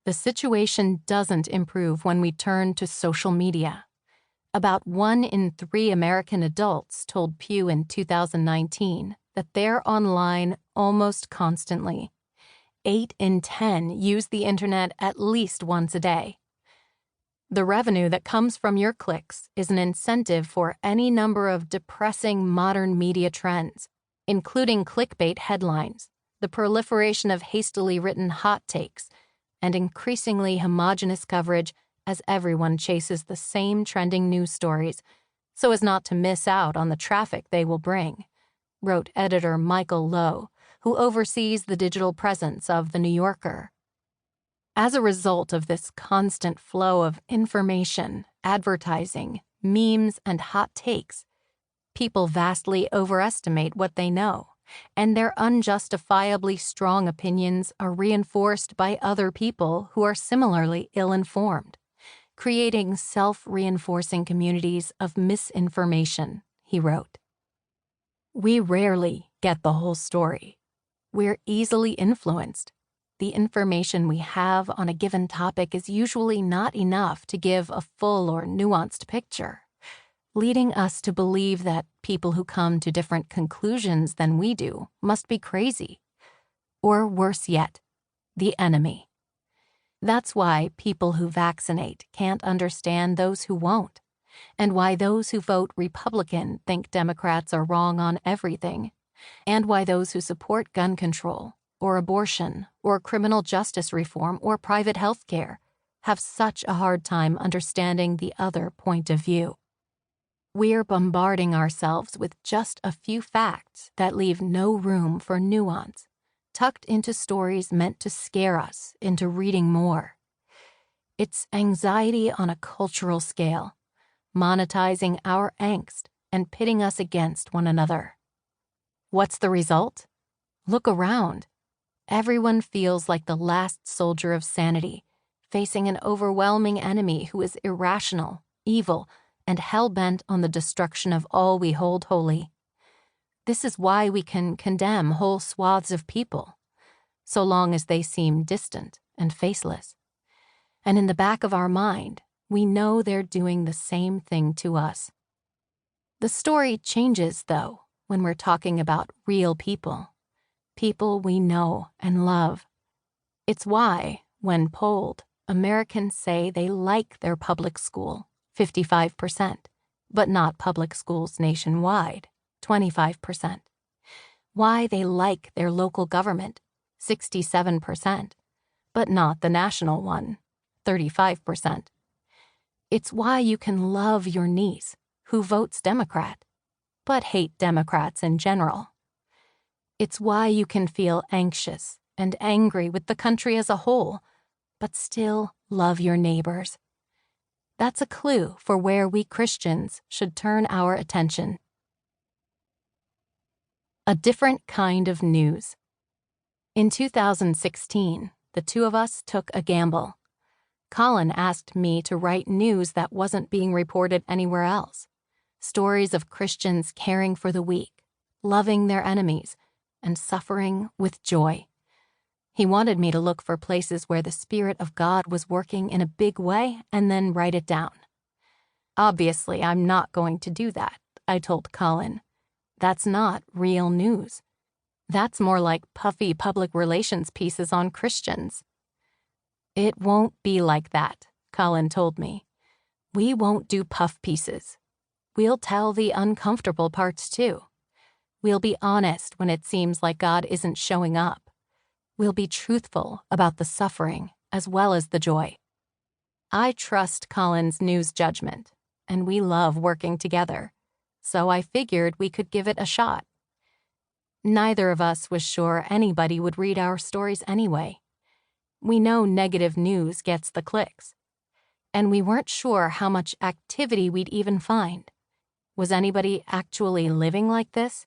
The situation doesn't improve when we turn to social media. About 1 in 3 American adults told Pew in 2019 that they're online almost constantly. 8 in 10 use the internet at least once a day. The revenue that comes from your clicks is an incentive for any number of depressing modern media trends, including clickbait headlines, the proliferation of hastily written hot takes, and increasingly homogenous coverage as everyone chases the same trending news stories so as not to miss out on the traffic they will bring, wrote editor Michael Lowe, who oversees the digital presence of The New Yorker. As a result of this constant flow of information, advertising, memes, and hot takes, people vastly overestimate what they know, and their unjustifiably strong opinions are reinforced by other people who are similarly ill-informed, creating self-reinforcing communities of misinformation, he wrote. We rarely get the whole story. We're easily influenced. The information we have on a given topic is usually not enough to give a full or nuanced picture, leading us to believe that people who come to different conclusions than we do must be crazy. Or worse yet, the enemy. That's why people who vaccinate can't understand those who won't, and why those who vote Republican think Democrats are wrong on everything, and why those who support gun control, or abortion, or criminal justice reform, or private health care have such a hard time understanding the other point of view. We're bombarding ourselves with just a few facts that leave no room for nuance, tucked into stories meant to scare us into reading more. It's anxiety on a cultural scale, monetizing our angst and pitting us against one another. What's the result? Look around. Everyone feels like the last soldier of sanity, facing an overwhelming enemy who is irrational, evil, and hell-bent on the destruction of all we hold holy. This is why we can condemn whole swaths of people, so long as they seem distant and faceless. And in the back of our mind, we know they're doing the same thing to us. The story changes, though, when we're talking about real people we know and love. It's why, when polled, Americans say they like their public school, 55%, but not public schools nationwide, 25%. Why they like their local government, 67%, but not the national one, 35%. It's why you can love your niece, who votes Democrat, but hate Democrats in general. It's why you can feel anxious and angry with the country as a whole, but still love your neighbors. That's a clue for where we Christians should turn our attention. A different kind of news. In 2016, the two of us took a gamble. Collin asked me to write news that wasn't being reported anywhere else. Stories of Christians caring for the weak, loving their enemies, and suffering with joy. He wanted me to look for places where the Spirit of God was working in a big way and then write it down. Obviously, I'm not going to do that, I told Collin. That's not real news. That's more like puffy public relations pieces on Christians. It won't be like that, Collin told me. We won't do puff pieces. We'll tell the uncomfortable parts too. We'll be honest when it seems like God isn't showing up. We'll be truthful about the suffering as well as the joy. I trust Collin's news judgment, and we love working together, so I figured we could give it a shot. Neither of us was sure anybody would read our stories anyway. We know negative news gets the clicks, and we weren't sure how much activity we'd even find. Was anybody actually living like this?